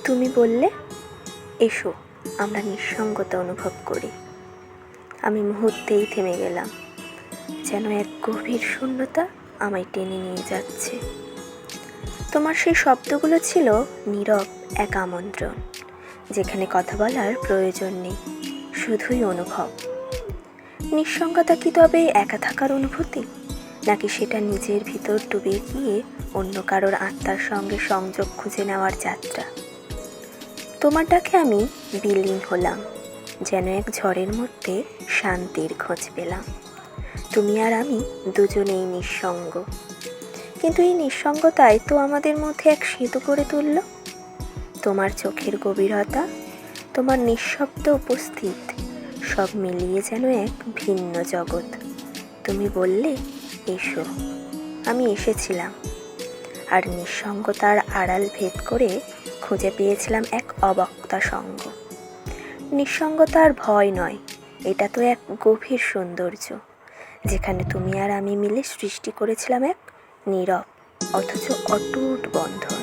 তুমি বললে, এসো আমরা নিঃসঙ্গতা অনুভব করি। আমি মুহূর্তেই থেমে গেলাম, যেন এক গভীর শূন্যতা আমায় টেনে নিয়ে যাচ্ছে। তোমার সেই শব্দগুলো ছিল নীরব এক আমন্ত্রণ, যেখানে কথা বলার প্রয়োজন নেই, শুধুই অনুভব। নিঃসঙ্গতা কি তবে একা থাকার অনুভূতি, নাকি সেটা নিজের ভিতর ডুবে গিয়ে অন্য কারোর আত্মার সঙ্গে সংযোগ খুঁজে নেওয়ার যাত্রা? তোমার ডাকে আমি বিলীন হলাম, যেন এক ঝড়ের মধ্যে শান্তির খোঁজ পেলাম। তুমি আর আমি দুজনেই নিঃসঙ্গ, কিন্তু এই নিঃসঙ্গতায় তো আমাদের মধ্যে এক সেতু গড়ে তুলল। তোমার চোখের গভীরতা, তোমার নিঃশব্দ উপস্থিত, সব মিলিয়ে যেন এক ভিন্ন জগৎ। তুমি বললে, এসো। আমি এসেছিলাম, আর নিঃসঙ্গতার আড়াল ভেদ করে খুঁজে পেয়েছিলাম এক অবক্তা সঙ্গ। নিঃসঙ্গতার ভয় নয়, এটা তো এক গভীর সৌন্দর্য, যেখানে তুমি আর আমি মিলে সৃষ্টি করেছিলাম এক নীরব অথচ অটুট বন্ধন।